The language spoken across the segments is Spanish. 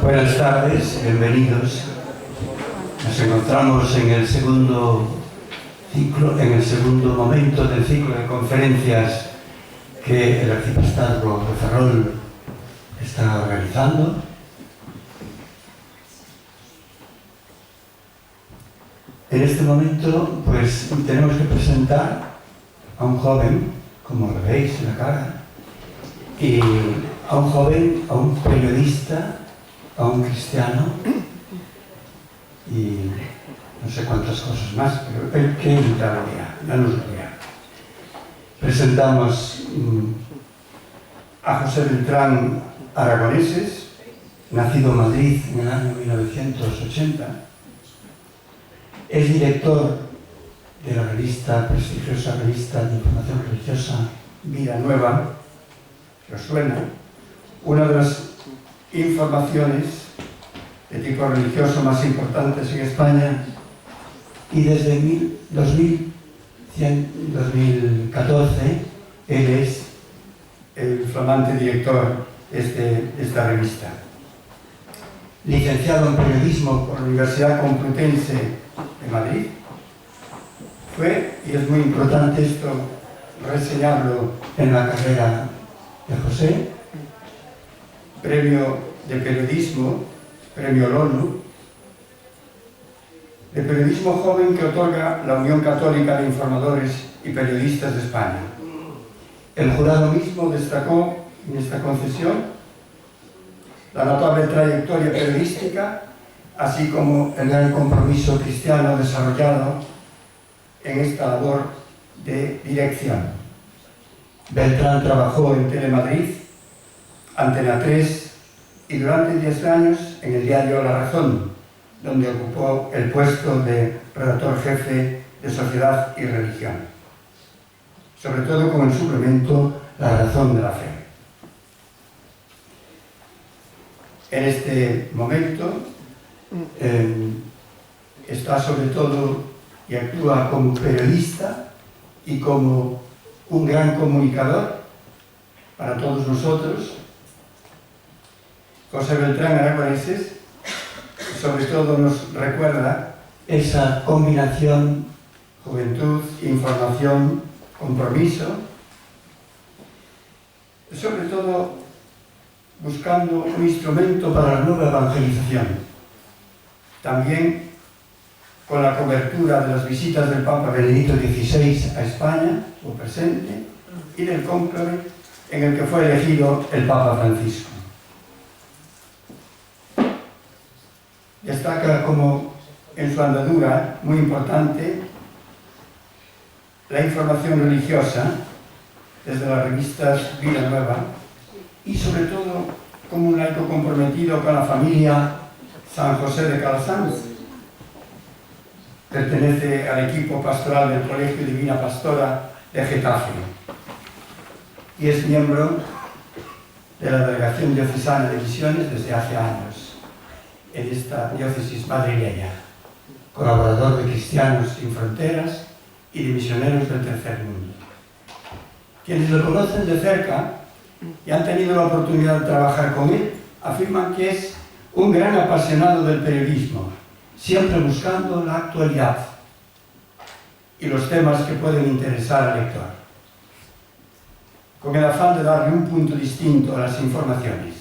Buenas tardes, bienvenidos. Nos encontramos en el segundo ciclo, en el segundo momento del ciclo de conferencias que el arciprestazgo de Ferrol está organizando. En este momento, pues, tenemos que presentar a un joven, como lo veis en la cara, y a un joven, a un periodista, a un cristiano y no sé cuántas cosas más, pero él que ya nos lo dirá. Presentamos a José Beltrán Aragoneses, nacido en Madrid en el año 1980. Es director de la prestigiosa revista de información religiosa Vida Nueva, que os suena, una de las informaciones de tipo religioso más importantes en España, y desde 2014 él es el flamante director de esta revista. Licenciado en periodismo por la Universidad Complutense de Madrid, fue, y es muy importante esto reseñarlo en la carrera de José, premio de periodismo, premio LONU, de periodismo joven que otorga la Unión Católica de Informadores y Periodistas de España. El jurado mismo destacó en esta concesión la notable trayectoria periodística, así como el gran compromiso cristiano desarrollado en esta labor de dirección. Beltrán trabajó en Telemadrid, Antena 3 y durante 10 años en el diario La Razón, donde ocupó el puesto de redactor jefe de Sociedad y Religión, sobre todo con el suplemento La Razón de la Fe. En este momento está sobre todo y actúa como periodista y como un gran comunicador para todos nosotros. José Beltrán Aragoneses sobre todo nos recuerda esa combinación juventud, información, compromiso, sobre todo buscando un instrumento para la nueva evangelización. También con la cobertura de las visitas del Papa Benedicto XVI a España, o presente, y del cónclave en el que fue elegido el Papa Francisco. Destaca como en su andadura, muy importante, la información religiosa desde las revistas Vida Nueva y sobre todo como un laico comprometido con la familia San José de Calasanz. Pertenece al equipo pastoral del Colegio Divina Pastora de Getafe y es miembro de la Delegación Diocesana de Misiones desde hace años en esta diócesis madrileña, colaborador de Cristianos Sin Fronteras y de Misioneros del Tercer Mundo. Quienes lo conocen de cerca y han tenido la oportunidad de trabajar con él afirman que es un gran apasionado del periodismo, siempre buscando la actualidad y los temas que pueden interesar al lector, con el afán de darle un punto distinto a las informaciones.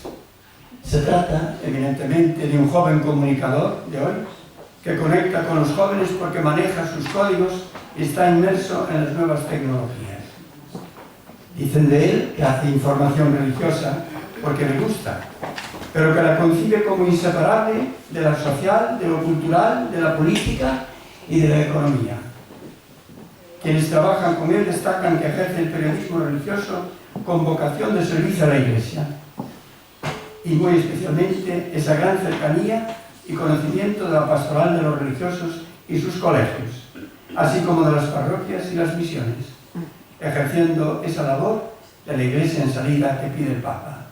Se trata, evidentemente, de un joven comunicador de hoy que conecta con los jóvenes porque maneja sus códigos y está inmerso en las nuevas tecnologías. Dicen de él que hace información religiosa porque le gusta, pero que la concibe como inseparable de la social, de lo cultural, de la política y de la economía. Quienes trabajan con él destacan que ejerce el periodismo religioso con vocación de servicio a la Iglesia y muy especialmente esa gran cercanía y conocimiento de la pastoral de los religiosos y sus colegios, así como de las parroquias y las misiones, ejerciendo esa labor de la Iglesia en salida que pide el Papa.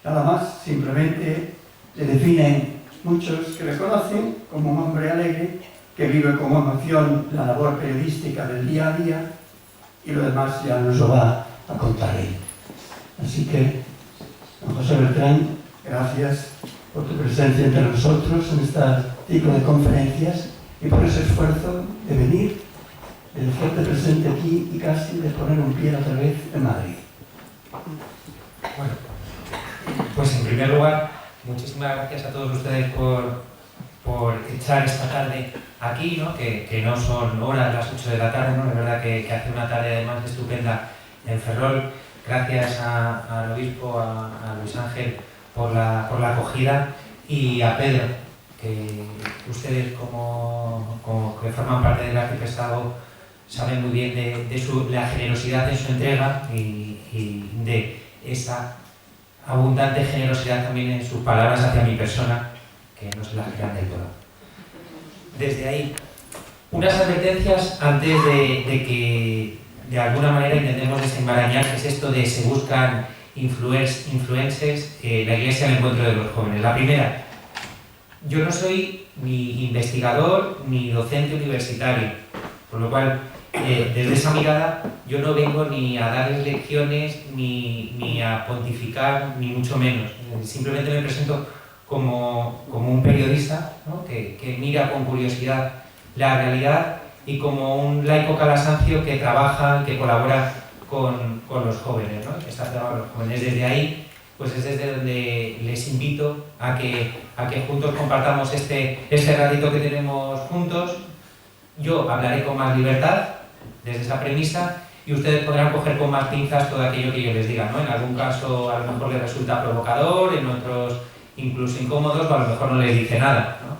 Nada más, simplemente le definen muchos que le conocen como un hombre alegre que vive con emoción la labor periodística del día a día, y lo demás ya nos lo va a contar él. Así que Don José Beltrán, gracias por tu presencia entre nosotros en este ciclo de conferencias y por ese esfuerzo de venir, de hacerte presente aquí y casi de poner un pie otra vez en Madrid. Bueno, pues en primer lugar, muchísimas gracias a todos ustedes por echar esta tarde aquí, ¿no? Que no son horas las 8 de la tarde, ¿no? Es verdad que hace una tarde además estupenda en Ferrol. Gracias al obispo, a Luis Ángel, por la acogida, y a Pedro, que ustedes como que forman parte del arciprestazgo saben muy bien de la generosidad en su entrega y de esa abundante generosidad también en sus palabras hacia mi persona, que no se las crean del todo. Desde ahí, unas advertencias antes de que de alguna manera intentemos desenmarañar qué es esto de se buscan influencers, la Iglesia al encuentro de los jóvenes. La primera, yo no soy ni investigador ni docente universitario, por lo cual desde esa mirada yo no vengo ni a darles lecciones ni a pontificar, ni mucho menos. Simplemente me presento como un periodista, ¿no? que mira con curiosidad la realidad, y como un laico calasancio que trabaja, que colabora con los jóvenes, ¿no? Que está trabajando con los jóvenes. Desde ahí, pues es desde donde les invito a que juntos compartamos este ratito que tenemos juntos. Yo hablaré con más libertad desde esa premisa, y ustedes podrán coger con más pinzas todo aquello que yo les diga, ¿no? En algún caso a lo mejor les resulta provocador, en otros incluso incómodos, o a lo mejor no les dice nada, ¿no?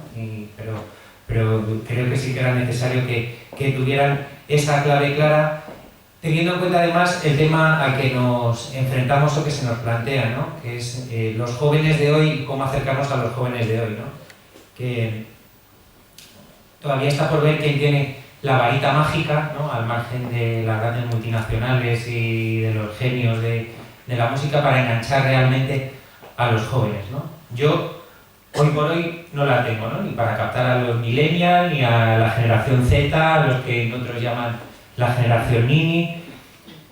Pero creo que sí que era necesario que tuvieran esa clave clara, teniendo en cuenta además el tema al que nos enfrentamos o que se nos plantea, ¿no? Que es los jóvenes de hoy y cómo acercarnos a los jóvenes de hoy, ¿no? Que todavía está por ver quién tiene la varita mágica, ¿no? Al margen de las grandes multinacionales y de los genios de la música, para enganchar realmente a los jóvenes, ¿no? Yo hoy por hoy no la tengo, ¿no? Ni para captar a los millennials, ni a la generación Z, a los que otros llaman la generación Nini,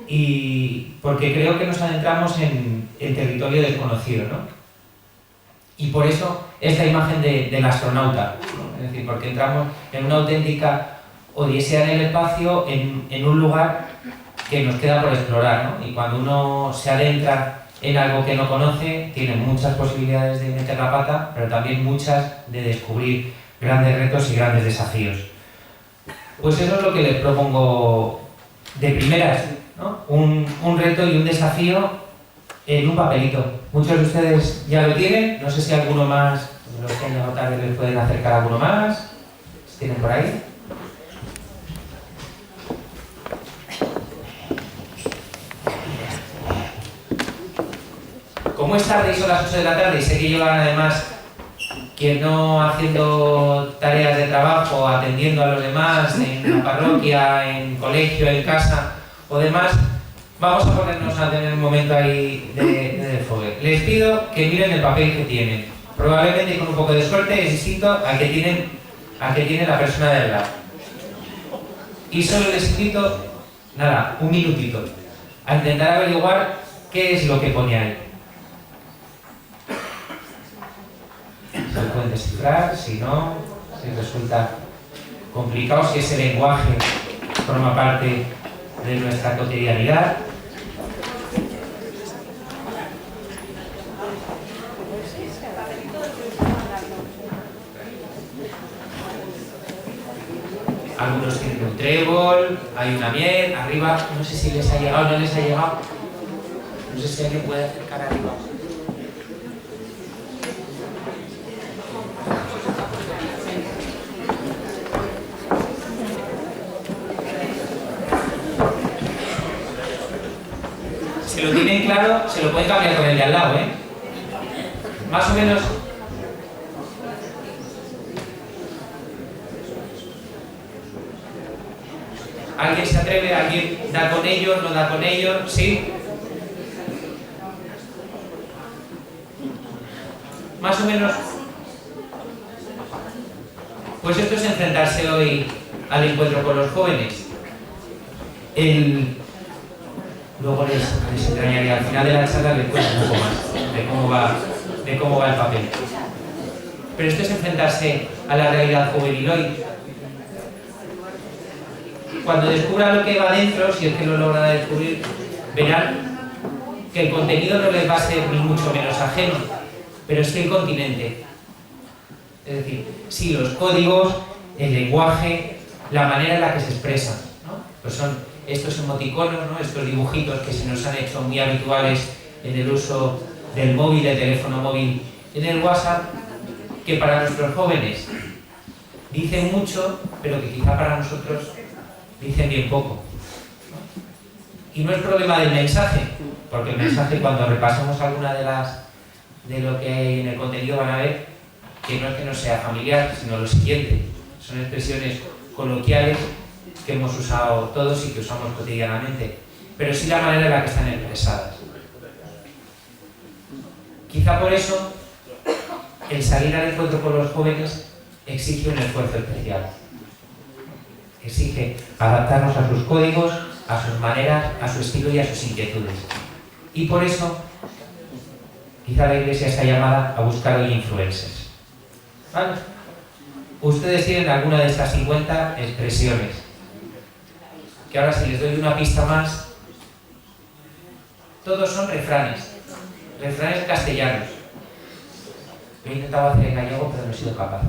y porque creo que nos adentramos en territorio desconocido, ¿no? Y por eso esta imagen del astronauta, ¿no? Es decir, porque entramos en una auténtica odisea en el espacio, en un lugar que nos queda por explorar, ¿no? Y cuando uno se adentra en algo que no conoce, tiene muchas posibilidades de meter la pata, pero también muchas de descubrir grandes retos y grandes desafíos. Pues eso es lo que les propongo de primeras, ¿no? Un reto y un desafío en un papelito. Muchos de ustedes ya lo tienen, no sé si alguno más, los que han llegado tarde les pueden acercar a alguno más, si tienen por ahí. Como es tarde y son las 8 de la tarde, y sé que llevan además quien no haciendo tareas de trabajo, atendiendo a los demás en la parroquia, en colegio, en casa o demás, vamos a ponernos a tener un momento ahí de desfogue. Les pido que miren el papel que tienen. Probablemente con un poco de suerte es distinto al que tiene la persona de al lado. Y solo les invito, nada, un minutito, a intentar averiguar qué es lo que pone ahí. Se lo pueden descifrar, si no, si resulta complicado, si ese lenguaje forma parte de nuestra cotidianidad. Algunos tienen un trébol, hay una miel, arriba, no sé si les ha llegado o no les ha llegado. No sé si alguien puede acercar arriba. Si lo tienen claro, se lo pueden cambiar con el de al lado, ¿eh? Más o menos. ¿Alguien se atreve? ¿Alguien da con ellos? ¿No da con ellos? ¿Sí? Más o menos. Pues esto es enfrentarse hoy al encuentro con los jóvenes. Luego les entrañaré, al final de la charla les cuento un poco más. de cómo va el papel. Pero esto es enfrentarse a la realidad juvenil hoy. Cuando descubran lo que va dentro, si es que lo logran descubrir, verán que el contenido no les va a ser ni mucho menos ajeno, pero es que el continente, es decir, sí, los códigos, el lenguaje, la manera en la que se expresan, ¿no? Pues son estos emoticonos, ¿no? Estos dibujitos que se nos han hecho muy habituales en el uso del móvil, del teléfono móvil, en el WhatsApp, que para nuestros jóvenes dicen mucho, pero que quizá para nosotros dicen bien poco. Y no es problema del mensaje, porque el mensaje, cuando repasemos alguna de lo que hay en el contenido, van a ver que no es que no sea familiar, sino lo siguiente. Son expresiones coloquiales que hemos usado todos y que usamos cotidianamente, pero sí la manera en la que están expresadas. Quizá por eso el salir al encuentro con los jóvenes exige un esfuerzo especial. Exige adaptarnos a sus códigos, a sus maneras, a su estilo y a sus inquietudes. Y por eso, quizá la Iglesia está llamada a buscar hoy influencers. ¿Vale? Ustedes tienen alguna de estas 50 expresiones, que ahora, si les doy una pista más, todos son refranes castellanos. Lo he intentado hacer en gallego, pero no he sido capaz.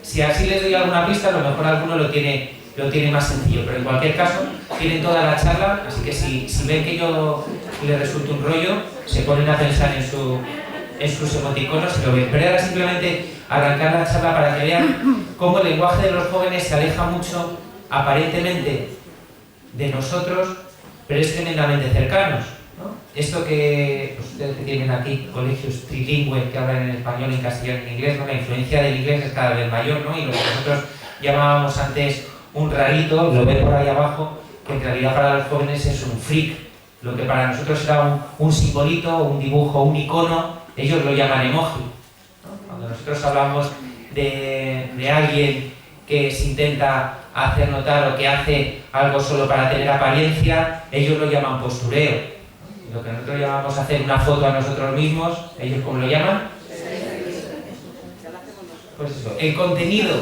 Si así les doy alguna pista, a lo mejor alguno lo tiene más sencillo, pero en cualquier caso tienen toda la charla, así que si ven que yo les resulta un rollo, se ponen a pensar en sus emoticonos y lo ven. Pero ahora simplemente arrancar la charla para que vean cómo el lenguaje de los jóvenes se aleja mucho, aparentemente, de nosotros, pero es tremendamente cercanos, ¿no? Esto que pues, ustedes que tienen aquí colegios trilingües que hablan en español, en castellano y en inglés, ¿no? La influencia del inglés es cada vez mayor, ¿no? Y lo que nosotros llamábamos antes un rarito, lo ven por ahí abajo, que en realidad para los jóvenes es un freak. Lo que para nosotros era un simbolito, un dibujo, un icono, ellos lo llaman emoji, ¿no? Cuando nosotros hablamos de alguien que se intenta hacer notar o que hace algo solo para tener apariencia, ellos lo llaman postureo. Lo que nosotros llamamos hacer una foto a nosotros mismos, ¿ellos cómo lo llaman? Pues eso, el contenido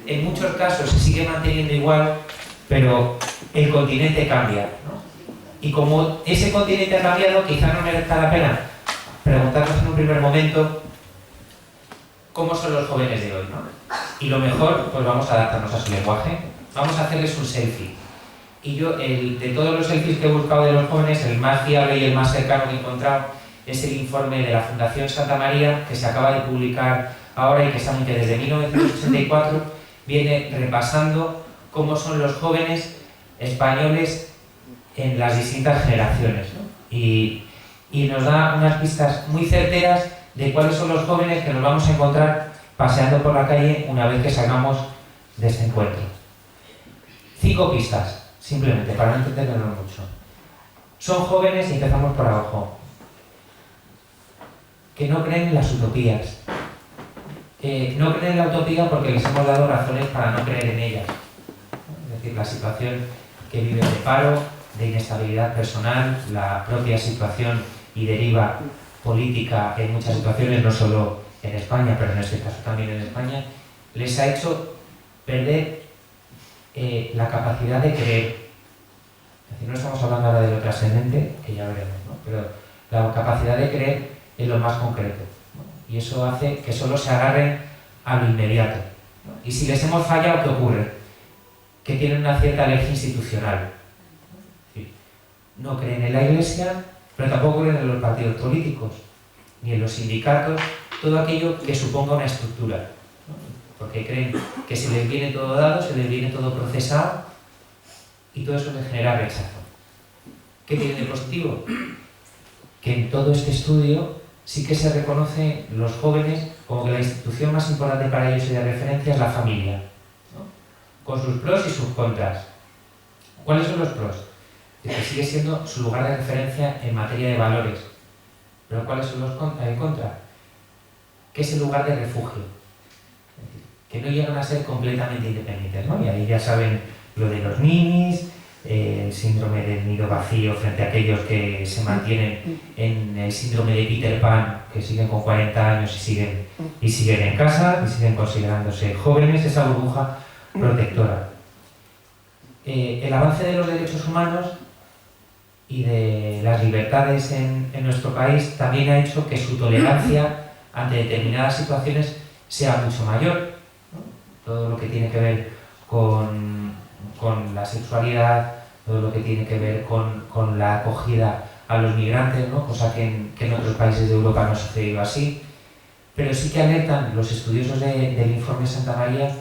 en muchos casos se sigue manteniendo igual, pero el continente cambia, ¿no? Y como ese continente ha cambiado, quizá no merezca la pena preguntarnos en un primer momento cómo son los jóvenes de hoy, ¿no? Y lo mejor, pues vamos a adaptarnos a su lenguaje, vamos a hacerles un selfie. Y yo, de todos los selfies que he buscado de los jóvenes, el más fiable y el más cercano que he encontrado es el informe de la Fundación Santa María, que se acaba de publicar ahora y que desde 1984 viene repasando cómo son los jóvenes españoles en las distintas generaciones, ¿no? Y nos da unas pistas muy certeras de cuáles son los jóvenes que nos vamos a encontrar paseando por la calle una vez que salgamos de este encuentro. 5 pistas, simplemente, para no entenderlo mucho. Son jóvenes, y empezamos por abajo, que no creen en las utopías. No creen en la utopía porque les hemos dado razones para no creer en ellas. Es decir, la situación que viven de paro, de inestabilidad personal, la propia situación y deriva política en muchas situaciones, no solo en España, pero en este caso también en España, les ha hecho perder la capacidad de creer. Es decir, no estamos hablando ahora de lo trascendente, que ya veremos, ¿no? Pero la capacidad de creer en lo más concreto, ¿no? Y eso hace que solo se agarren a lo inmediato, ¿no? Y si les hemos fallado, ¿qué ocurre? Que tienen una cierta alergia institucional. Es decir, no creen en la Iglesia, pero tampoco creen en los partidos políticos, ni en los sindicatos, todo aquello que suponga una estructura, ¿no? Porque creen que se les viene todo dado, se les viene todo procesado, y todo eso les genera rechazo. ¿Qué tiene de positivo? Que en todo este estudio sí que se reconoce los jóvenes como que la institución más importante para ellos y de referencia es la familia, ¿no? Con sus pros y sus contras. ¿Cuáles son los pros? Que sigue siendo su lugar de referencia en materia de valores. ¿Pero cuáles son los en contra? Que es el lugar de refugio. Es decir, que no llegan a ser completamente independientes, ¿no? Y ahí ya saben lo de los ninis, el síndrome del nido vacío frente a aquellos que se mantienen en el síndrome de Peter Pan, que siguen con 40 años y siguen en casa y siguen considerándose jóvenes, esa burbuja protectora. El avance de los derechos humanos y de las libertades en nuestro país también ha hecho que su tolerancia ante determinadas situaciones sea mucho mayor, ¿no? Todo lo que tiene que ver con la sexualidad, todo lo que tiene que ver con la acogida a los migrantes, ¿no? Cosa que en otros países de Europa no ha sucedido así. Pero sí que alertan los estudiosos del informe Santa María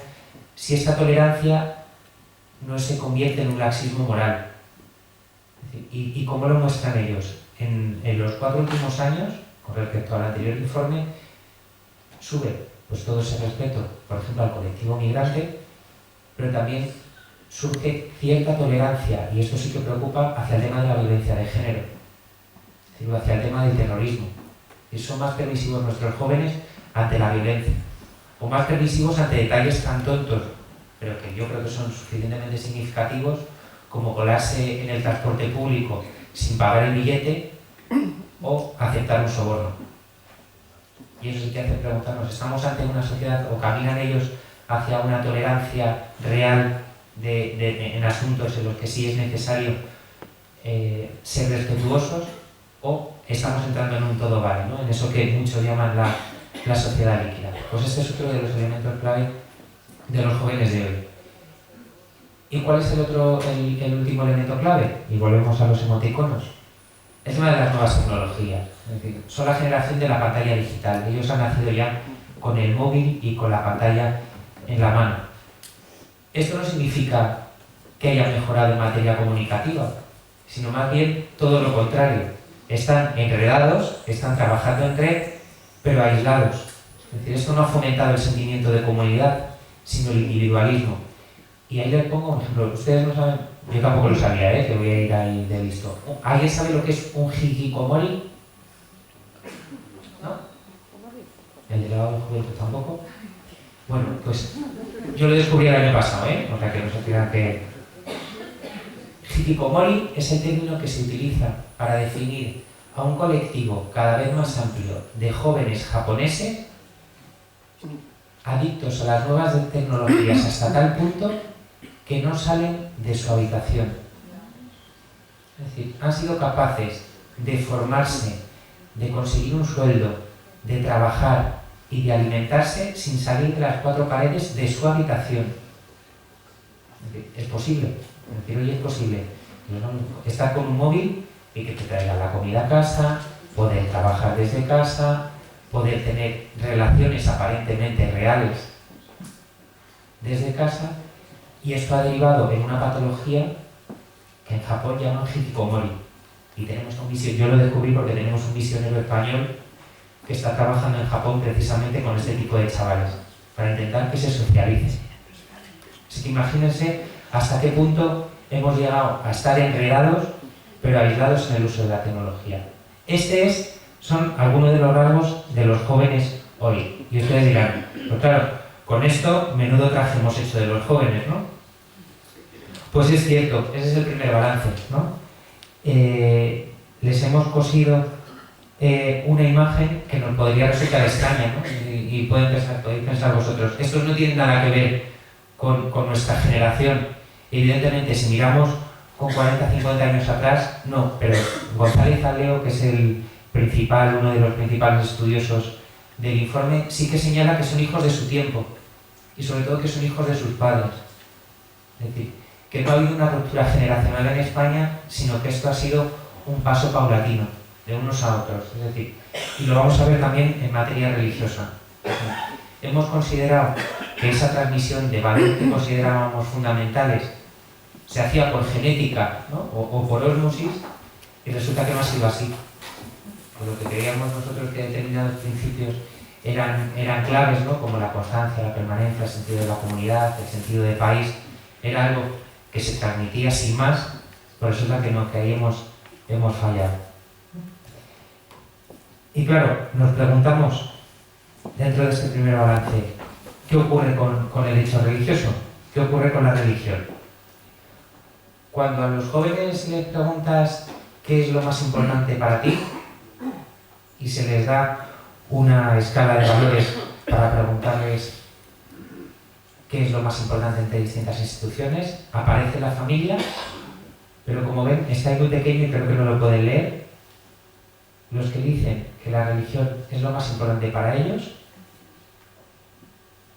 si esta tolerancia no se convierte en un laxismo moral. ¿Y cómo lo muestran ellos? En los 4 últimos años, con respecto al anterior informe, sube pues todo ese respeto, por ejemplo, al colectivo migrante, pero también surge cierta tolerancia, y esto sí que preocupa, hacia el tema de la violencia de género, es decir, hacia el tema del terrorismo. Y son más permisivos nuestros jóvenes ante la violencia, o más permisivos ante detalles tan tontos, pero que yo creo que son suficientemente significativos, como colarse en el transporte público sin pagar el billete o aceptar un soborno. Y eso sí que hace preguntarnos, ¿estamos ante una sociedad o caminan ellos hacia una tolerancia real en asuntos en los que sí es necesario ser respetuosos, o estamos entrando en un todo vale, ¿no? En eso que muchos llaman la sociedad líquida? Pues este es otro de los elementos clave de los jóvenes de hoy. ¿Y cuál es el último elemento clave? Y volvemos a los emoticonos. Es una de las nuevas tecnologías. Es decir, son la generación de la pantalla digital. Ellos han nacido ya con el móvil y con la pantalla en la mano. Esto no significa que haya mejorado en materia comunicativa, sino más bien todo lo contrario. Están enredados, están trabajando en red, pero aislados. Es decir, esto no ha fomentado el sentimiento de comunidad, sino el individualismo. Y ahí les pongo un ejemplo. Ustedes no saben, yo tampoco lo sabía, que voy a ir ahí de listo. ¿Alguien sabe lo que es un hikikomori? ¿No? ¿El delegado de juventud tampoco? Bueno, pues yo lo descubrí el año pasado, o sea que no se crean que... Hikikomori es el término que se utiliza para definir a un colectivo cada vez más amplio de jóvenes japoneses adictos a las nuevas tecnologías hasta tal punto que no salen de su habitación. Es decir, han sido capaces de formarse, de conseguir un sueldo, de trabajar y de alimentarse sin salir de las 4 paredes de su habitación. Es decir, es posible. Es decir, hoy es posible estar con un móvil y que te traiga la comida a casa, poder trabajar desde casa, poder tener relaciones aparentemente reales desde casa, y esto ha derivado en una patología que en Japón llaman hikikomori. Y tenemos yo lo descubrí porque tenemos un misionero español que está trabajando en Japón precisamente con este tipo de chavales, para intentar que se socialicen. Así que imagínense hasta qué punto hemos llegado a estar enredados, pero aislados en el uso de la tecnología. Son algunos de los rasgos de los jóvenes hoy. Y ustedes dirán, pues claro, con esto menudo traje hemos hecho de los jóvenes, ¿no? Pues es cierto, ese es el primer balance, ¿no? Les hemos cosido una imagen que nos podría resultar extraña, ¿no? Y podéis pensar vosotros, estos no tienen nada que ver con nuestra generación. Evidentemente, si miramos con 40, 50 años atrás, no, pero González Aleo, que es uno de los principales estudiosos del informe, sí que señala que son hijos de su tiempo y sobre todo que son hijos de sus padres. Es decir, que no ha habido una ruptura generacional en España, sino que esto ha sido un paso paulatino, de unos a otros. Es decir, y lo vamos a ver también en materia religiosa. Hemos considerado que esa transmisión de valores que considerábamos fundamentales se hacía por genética, ¿no? o por ósmosis, y resulta que no ha sido así. Por lo que creíamos nosotros que determinados principios eran claves, ¿no? Como la constancia, la permanencia, el sentido de la comunidad, el sentido de país, era algo que se transmitía sin más, pero resulta que no, que ahí hemos fallado. Y claro, nos preguntamos, dentro de este primer balance, ¿qué ocurre con el hecho religioso? ¿Qué ocurre con la religión? cuando a los jóvenes les preguntas qué es lo más importante para ti y se les da una escala de valores para preguntarles qué es lo más importante entre distintas instituciones, aparece la familia, pero como ven, está ahí muy pequeño y creo que no lo pueden leer. Los que dicen que la religión es lo más importante para ellos,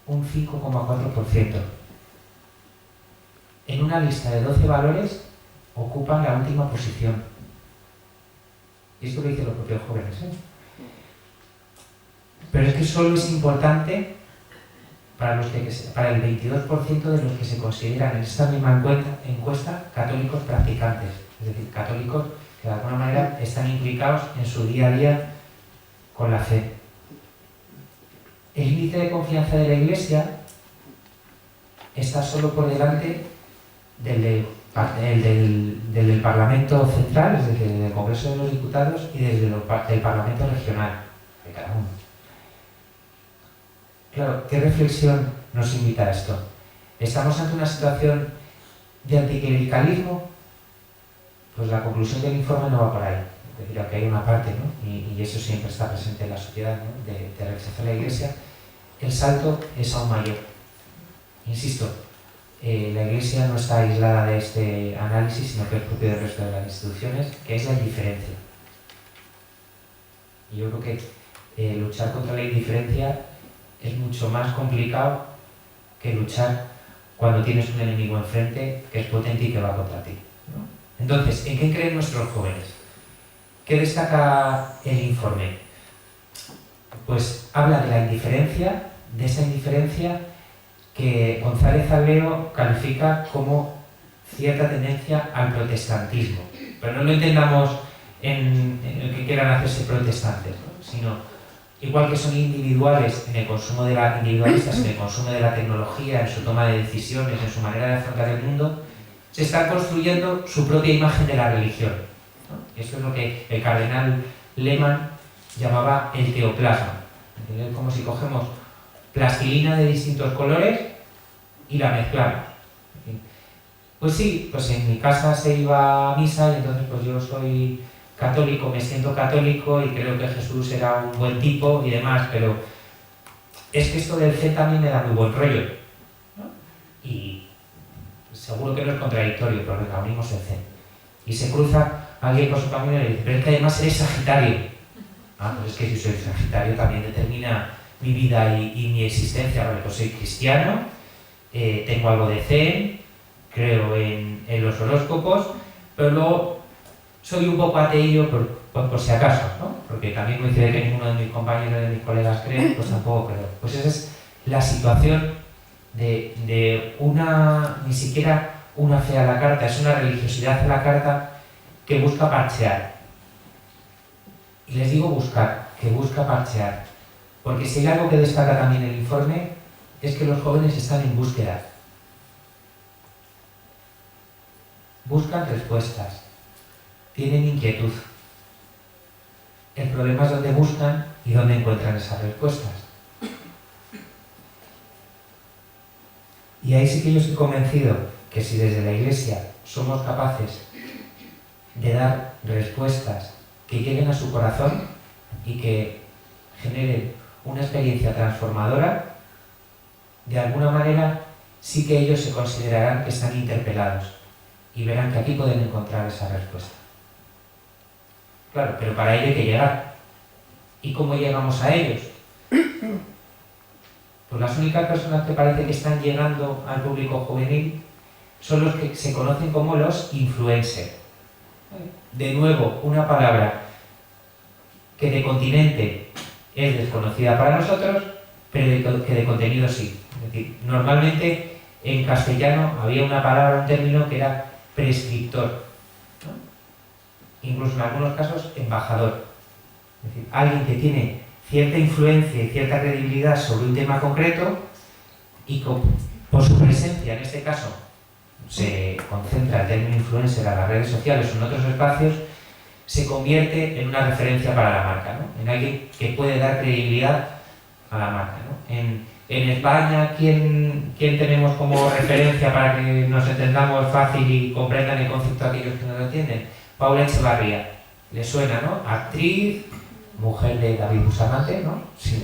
un 5,4%. En una lista de 12 valores ocupan la última posición. Y esto lo dicen los propios jóvenes, ¿eh? Pero es que solo es importante para el 22% de los que se consideran en esta misma encuesta católicos practicantes, es decir, católicos que de alguna manera están implicados en su día a día con la fe. El índice de confianza de la Iglesia está solo por delante del Parlamento Central, es decir, del Congreso de los Diputados y del Parlamento Regional de cada uno. Claro, ¿qué reflexión nos invita a esto? ¿Estamos ante una situación de anticlericalismo? Pues la conclusión del informe no va por ahí. Es decir, aunque hay una parte, ¿no? y eso siempre está presente en la sociedad, ¿no? de rechazar la Iglesia, el salto es aún mayor. Insisto, la Iglesia no está aislada de este análisis, sino que es propio del resto de las instituciones, que es la indiferencia. Y yo creo que luchar contra la indiferencia es mucho más complicado que luchar cuando tienes un enemigo enfrente que es potente y que va contra ti, ¿no? Entonces, ¿en qué creen nuestros jóvenes? ¿Qué destaca el informe? Pues habla de la indiferencia, de esa indiferencia que González Alveo califica como cierta tendencia al protestantismo. Pero no lo entendamos en el que quieran hacerse protestantes, ¿no? Sino igual que son individualistas en el consumo de la tecnología, en su toma de decisiones, en su manera de afrontar el mundo, se están construyendo su propia imagen de la religión, ¿no? Eso es lo que el cardenal Lehmann llamaba el teoplasma. Es como si cogemos plastilina de distintos colores y la mezclamos. Pues sí, pues en mi casa se iba a misa y entonces pues yo soy católico, me siento católico y creo que Jesús era un buen tipo y demás, pero es que esto del Zen también me da muy buen rollo, ¿no? Y seguro que no es contradictorio, pero venga, unimos el Zen. Y se cruza alguien con su camino y le dice, pero es que además eres Sagitario. Ah, pues es que si soy Sagitario también determina mi vida y mi existencia. Vale, pues soy cristiano, tengo algo de Zen, creo en los horóscopos, pero luego soy un poco ateío por si acaso, ¿no? Porque también coincide que ninguno de mis compañeros, de mis colegas cree, pues tampoco creo. Pues esa es la situación de ni siquiera una fe a la carta, es una religiosidad a la carta que busca parchear. Y les digo buscar, que busca parchear. Porque si hay algo que destaca también el informe, es que los jóvenes están en búsqueda. Buscan respuestas. Tienen inquietud. El problema es dónde buscan y dónde encuentran esas respuestas. Y ahí sí que yo estoy convencido que si desde la Iglesia somos capaces de dar respuestas que lleguen a su corazón y que generen una experiencia transformadora, de alguna manera sí que ellos se considerarán que están interpelados y verán que aquí pueden encontrar esa respuesta. Claro, pero para ello hay que llegar. ¿Y cómo llegamos a ellos? Pues las únicas personas que parece que están llegando al público juvenil son los que se conocen como los influencers. De nuevo, una palabra que de continente es desconocida para nosotros, pero que de contenido sí. Es decir, normalmente en castellano había una palabra, un término que era prescriptor, ¿no? Incluso en algunos casos embajador. Es decir, alguien que tiene cierta influencia y cierta credibilidad sobre un tema concreto y por su presencia, en este caso, se concentra el término influencer a las redes sociales o en otros espacios, se convierte en una referencia para la marca, ¿no? En alguien que puede dar credibilidad a la marca, ¿no? En En España, ¿quién tenemos como referencia para que nos entendamos fácil y comprendan el concepto a aquellos que no lo entienden? Paula Echevarría. ¿Le suena, no? Actriz, mujer de David Bustamante, ¿no? Sí.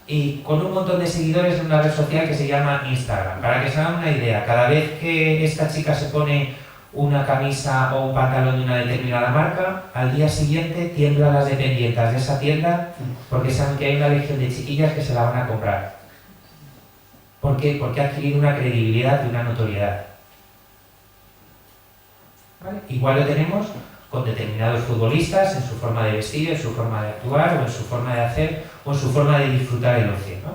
Y con un montón de seguidores en una red social que se llama Instagram. Para que se hagan una idea, cada vez que esta chica se pone una camisa o un pantalón de una determinada marca, al día siguiente tiemblan las dependientes de esa tienda porque saben que hay una legión de chiquillas que se la van a comprar. ¿Por qué? Porque ha adquirido una credibilidad y una notoriedad. ¿Vale? Igual lo tenemos con determinados futbolistas en su forma de vestir, en su forma de actuar, o en su forma de hacer, o en su forma de disfrutar el ocio, ¿no?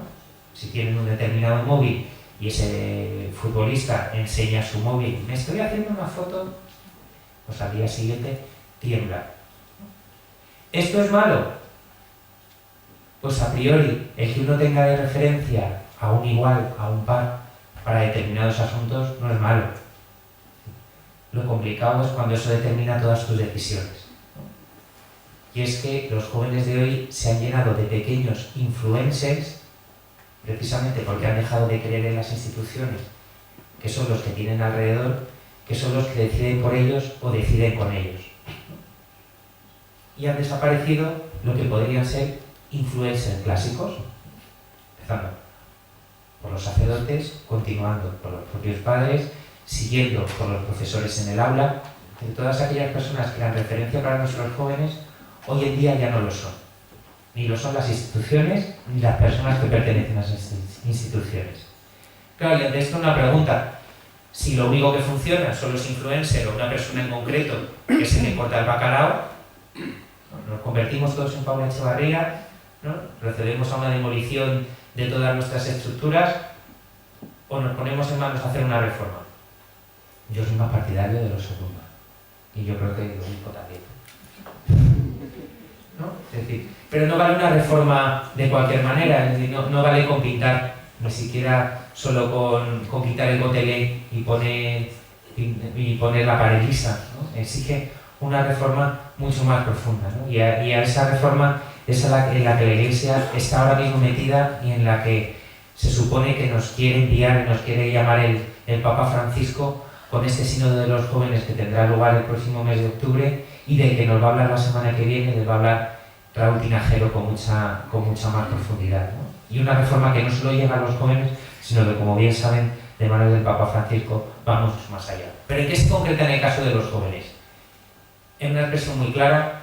Si tienen un determinado móvil y ese futbolista enseña su móvil, me estoy haciendo una foto, pues al día siguiente tiembla. ¿Esto es malo? Pues a priori, el que uno tenga de referencia a un igual, a un par, para determinados asuntos, no es malo. Lo complicado es cuando eso determina todas tus decisiones, ¿no? Y es que los jóvenes de hoy se han llenado de pequeños influencers precisamente porque han dejado de creer en las instituciones, que son los que tienen alrededor, que son los que deciden por ellos o deciden con ellos. Y han desaparecido lo que podrían ser influencers clásicos, empezando por los sacerdotes, continuando por los propios padres, siguiendo por los profesores en el aula. De todas aquellas personas que eran referencia para nuestros jóvenes, hoy en día ya no lo son. Ni lo son las instituciones, ni las personas que pertenecen a esas instituciones. Claro, y ante esto una pregunta. Si lo único que funciona son los influencers o una persona en concreto que se le corta el bacalao, nos convertimos todos en Paula Echevarría, ¿no? Procedemos a una demolición de todas nuestras estructuras, o nos ponemos en manos a hacer una reforma. Yo soy más partidario de lo segundo. Y yo creo que lo mismo también. ¿No? Es decir, pero no vale una reforma de cualquier manera, es decir, no vale con pintar, ni siquiera solo con quitar el gotelé y poner la pared lisa, ¿no? Exige una reforma mucho más profunda, ¿no? Y a esa reforma es en la que la Iglesia está ahora mismo metida y en la que se supone que nos quiere enviar, nos quiere llamar el Papa Francisco con este sínodo de los jóvenes que tendrá lugar el próximo mes de octubre y del que nos va a hablar la semana que viene, les va a hablar Raúl Tinajero con mucha más profundidad, ¿no? Y una reforma que no solo llega a los jóvenes, sino que, como bien saben, de manos del Papa Francisco, vamos más allá. ¿Pero en qué se concreta en el caso de los jóvenes? En una expresión muy clara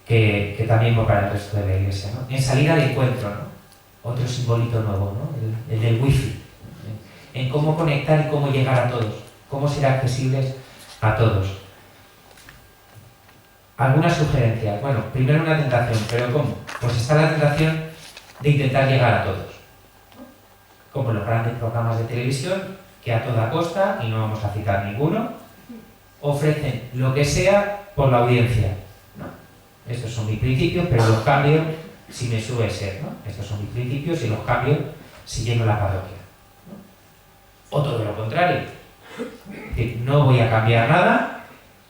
que también va para el resto de la Iglesia, ¿no? En salir al encuentro, ¿no? Otro simbolito nuevo, ¿no? El del wifi. En cómo conectar y cómo llegar a todos, cómo ser accesibles a todos. Algunas sugerencias. Bueno, primero una tentación, pero ¿cómo? Pues está la tentación de intentar llegar a todos. Como los grandes programas de televisión, que a toda costa, y no vamos a citar ninguno, ofrecen lo que sea por la audiencia, ¿no? Estos son mis principios, pero los cambio si me sube ser, ¿no? Estos son mis principios y los cambio si lleno la parroquia, ¿no? O todo lo contrario. Es decir, no voy a cambiar nada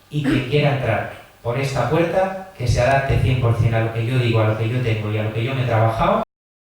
y quien quiera entrar por esta puerta, que se adapte 100% a lo que yo digo, a lo que yo tengo y a lo que yo me he trabajado,